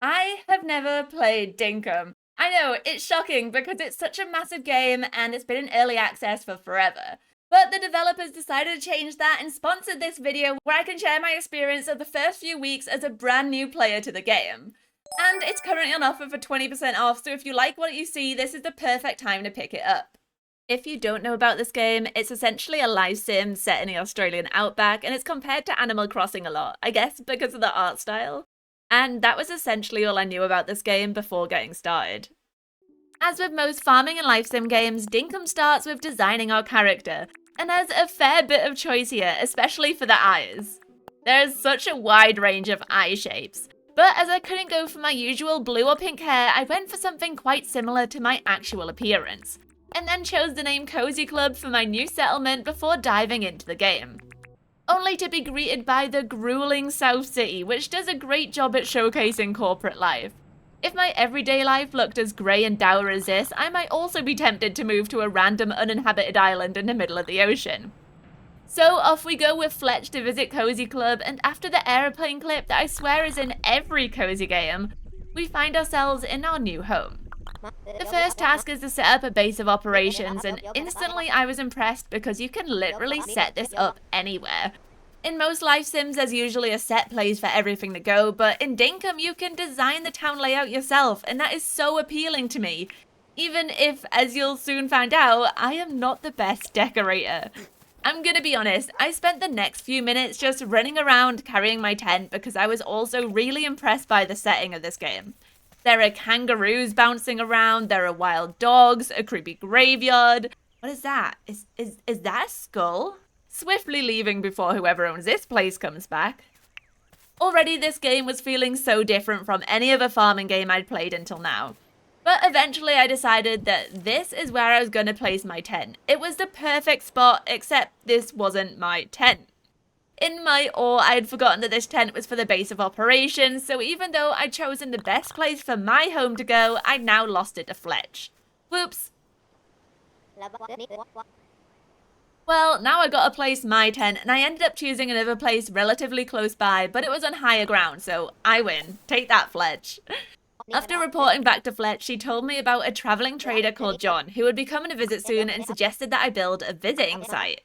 I have never played Dinkum. I know, it's shocking because it's such a massive game and it's been in early access for forever. But the developers decided to change that and sponsored this video where I can share my experience of the first few weeks as a brand new player to the game. And it's currently on offer for 20% off, so if you like what you see, this is the perfect time to pick it up. If you don't know about this game, it's essentially a live sim set in the Australian outback, and it's compared to Animal Crossing a lot, I guess because of the art style. And that was essentially all I knew about this game before getting started. As with most farming and life sim games, Dinkum starts with designing our character, and there's a fair bit of choice here, especially for the eyes. There's such a wide range of eye shapes, but as I couldn't go for my usual blue or pink hair, I went for something quite similar to my actual appearance, and then chose the name Cozy Club for my new settlement before diving into the game. Only to be greeted by the grueling South City, which does a great job at showcasing corporate life. If my everyday life looked as grey and dour as this, I might also be tempted to move to a random uninhabited island in the middle of the ocean. So off we go with Fletch to visit Cozy Club, and after the aeroplane clip that I swear is in every Cozy game, we find ourselves in our new home. The first task is to set up a base of operations, and instantly I was impressed because you can literally set this up anywhere. In most life sims, there's usually a set place for everything to go, but in Dinkum, you can design the town layout yourself, and that is so appealing to me. Even if, as you'll soon find out, I am not the best decorator. I'm gonna be honest, I spent the next few minutes just running around carrying my tent because I was also really impressed by the setting of this game. There are kangaroos bouncing around, there are wild dogs, a creepy graveyard. What is that? Is that a skull? Swiftly leaving before whoever owns this place comes back. Already this game was feeling so different from any other farming game I'd played until now. But eventually I decided that this is where I was going to place my tent. It was the perfect spot, except this wasn't my tent. In my awe, I had forgotten that this tent was for the base of operations, so even though I'd chosen the best place for my home to go, I'd now lost it to Fletch. Whoops. Well, now I got to place my tent, and I ended up choosing another place relatively close by, but it was on higher ground, so I win. Take that, Fletch. After reporting back to Fletch, she told me about a traveling trader called John, who would be coming to visit soon and suggested that I build a visiting site.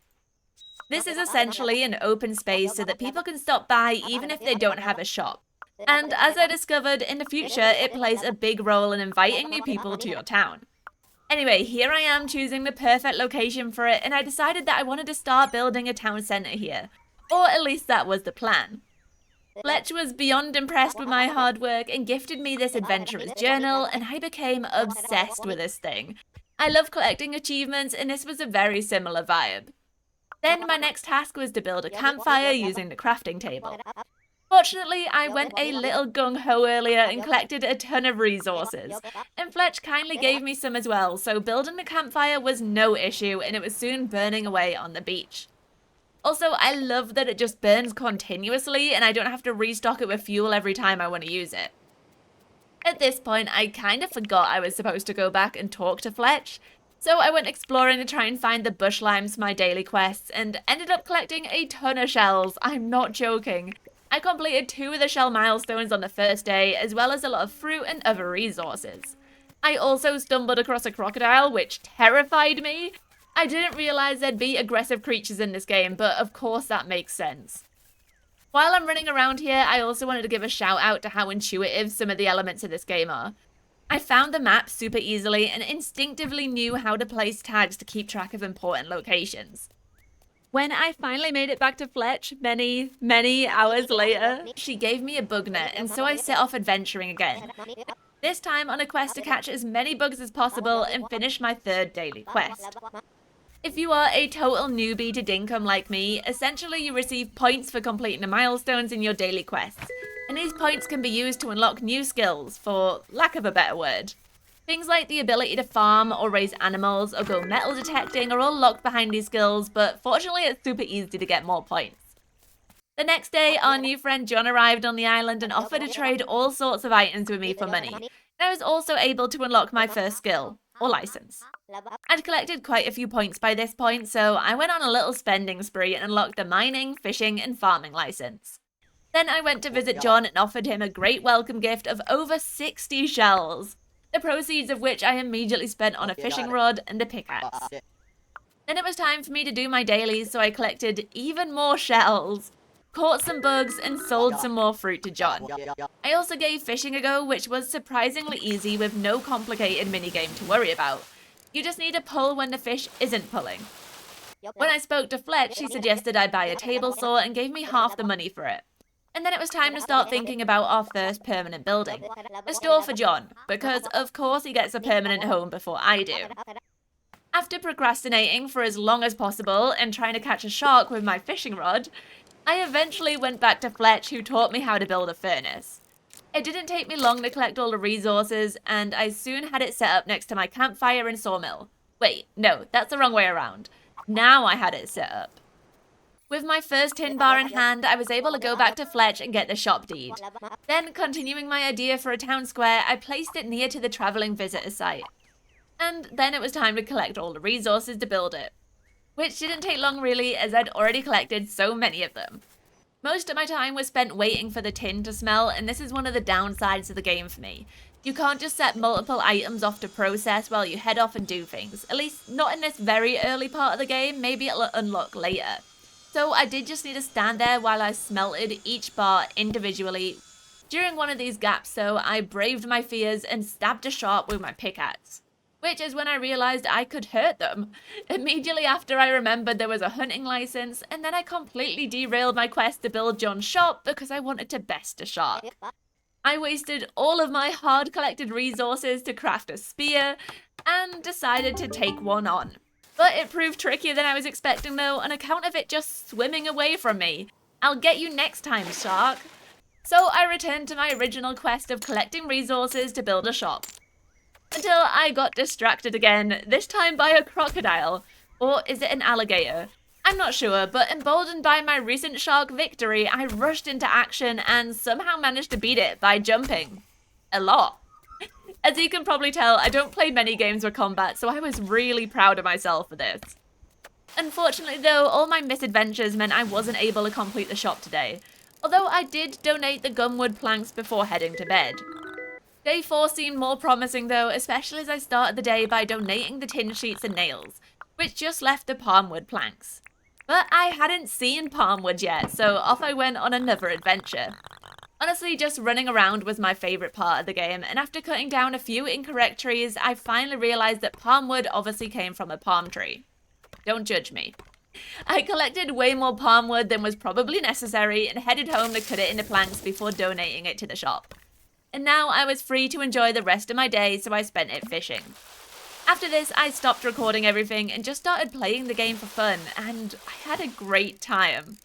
This is essentially an open space so that people can stop by even if they don't have a shop. And as I discovered, in the future, it plays a big role in inviting new people to your town. Anyway, here I am choosing the perfect location for it, and I decided that I wanted to start building a town centre here. Or at least that was the plan. Fletch was beyond impressed with my hard work and gifted me this adventurer's journal, and I became obsessed with this thing. I love collecting achievements, and this was a very similar vibe. Then my next task was to build a campfire using the crafting table. Fortunately, I went a little gung-ho earlier and collected a ton of resources, and Fletch kindly gave me some as well, so building the campfire was no issue and it was soon burning away on the beach. Also, I love that it just burns continuously and I don't have to restock it with fuel every time I want to use it. At this point, I kind of forgot I was supposed to go back and talk to Fletch, so I went exploring to try and find the bush limes for my daily quests and ended up collecting a ton of shells. I'm not joking. I completed 2 of the shell milestones on the first day, as well as a lot of fruit and other resources. I also stumbled across a crocodile, which terrified me. I didn't realize there'd be aggressive creatures in this game, but of course that makes sense. While I'm running around here, I also wanted to give a shout out to how intuitive some of the elements of this game are. I found the map super easily and instinctively knew how to place tags to keep track of important locations. When I finally made it back to Fletch, many hours later, she gave me a bug net, and so I set off adventuring again. This time on a quest to catch as many bugs as possible and finish my 3rd daily quest. If you are a total newbie to Dinkum like me, essentially you receive points for completing the milestones in your daily quests, and these points can be used to unlock new skills, for lack of a better word. Things like the ability to farm or raise animals or go metal detecting are all locked behind these skills, but fortunately it's super easy to get more points. The next day, our new friend John arrived on the island and offered to trade all sorts of items with me for money. And I was also able to unlock my first skill, or license. I'd collected quite a few points by this point, so I went on a little spending spree and unlocked the mining, fishing, and farming license. Then I went to visit John and offered him a great welcome gift of over 60 shells, the proceeds of which I immediately spent on a fishing rod and a pickaxe. Then it was time for me to do my dailies, so I collected even more shells, caught some bugs, and sold some more fruit to John. I also gave fishing a go, which was surprisingly easy with no complicated minigame to worry about. You just need to pull when the fish isn't pulling. When I spoke to Fletch, she suggested I buy a table saw and gave me half the money for it. And then it was time to start thinking about our first permanent building, a store for John, because of course he gets a permanent home before I do. After procrastinating for as long as possible and trying to catch a shark with my fishing rod, I eventually went back to Fletch, who taught me how to build a furnace. It didn't take me long to collect all the resources, and I soon had it set up next to my campfire and sawmill. Wait, no, that's the wrong way around. Now I had it set up. With my first tin bar in hand, I was able to go back to Fletch and get the shop deed. Then, continuing my idea for a town square, I placed it near to the travelling visitor site. And then it was time to collect all the resources to build it. Which didn't take long really, as I'd already collected so many of them. Most of my time was spent waiting for the tin to smell, and this is one of the downsides of the game for me. You can't just set multiple items off to process while you head off and do things. At least not in this very early part of the game, maybe it'll unlock later. So I did just need to stand there while I smelted each bar individually. During one of these gaps though, I braved my fears and stabbed a shark with my pickaxe. Which is when I realised I could hurt them. Immediately after I remembered there was a hunting license, and then I completely derailed my quest to build John's shop because I wanted to best a shark. I wasted all of my hard collected resources to craft a spear, and decided to take one on. But it proved trickier than I was expecting though, on account of it just swimming away from me. I'll get you next time, shark. So I returned to my original quest of collecting resources to build a shop. Until I got distracted again, this time by a crocodile. Or is it an alligator? I'm not sure, but emboldened by my recent shark victory, I rushed into action and somehow managed to beat it by jumping. A lot. As you can probably tell, I don't play many games with combat, so I was really proud of myself for this. Unfortunately though, all my misadventures meant I wasn't able to complete the shop today. Although I did donate the gumwood planks before heading to bed. Day 4 seemed more promising though, especially as I started the day by donating the tin sheets and nails, which just left the palmwood planks. But I hadn't seen palmwood yet, so off I went on another adventure. Honestly, just running around was my favourite part of the game, and after cutting down a few incorrect trees, I finally realised that palmwood obviously came from a palm tree. Don't judge me. I collected way more palmwood than was probably necessary and headed home to cut it into planks before donating it to the shop. And now I was free to enjoy the rest of my day, so I spent it fishing. After this, I stopped recording everything and just started playing the game for fun, and I had a great time.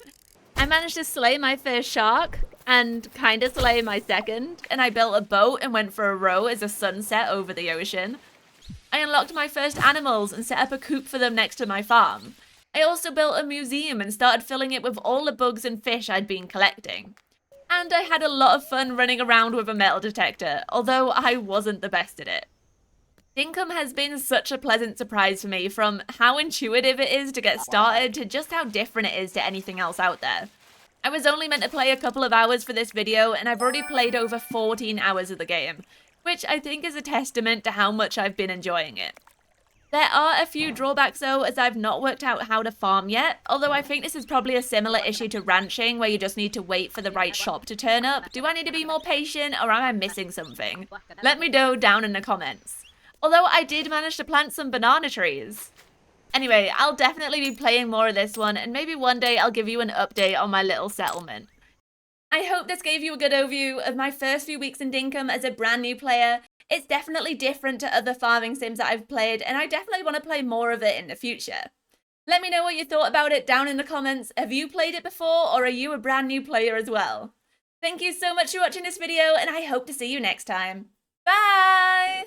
I managed to slay my first shark, and kinda slay my second, and I built a boat and went for a row as the sun set over the ocean. I unlocked my first animals and set up a coop for them next to my farm. I also built a museum and started filling it with all the bugs and fish I'd been collecting. And I had a lot of fun running around with a metal detector, although I wasn't the best at it. Dinkum has been such a pleasant surprise for me, from how intuitive it is to get started to just how different it is to anything else out there. I was only meant to play a couple of hours for this video, and I've already played over 14 hours of the game, which I think is a testament to how much I've been enjoying it. There are a few drawbacks though, as I've not worked out how to farm yet, although I think this is probably a similar issue to ranching, where you just need to wait for the right shop to turn up. Do I need to be more patient, or am I missing something? Let me know down in the comments. Although I did manage to plant some banana trees. Anyway, I'll definitely be playing more of this one, and maybe one day I'll give you an update on my little settlement. I hope this gave you a good overview of my first few weeks in Dinkum as a brand new player. It's definitely different to other farming sims that I've played, and I definitely want to play more of it in the future. Let me know what you thought about it down in the comments. Have you played it before, or are you a brand new player as well? Thank you so much for watching this video, and I hope to see you next time. Bye!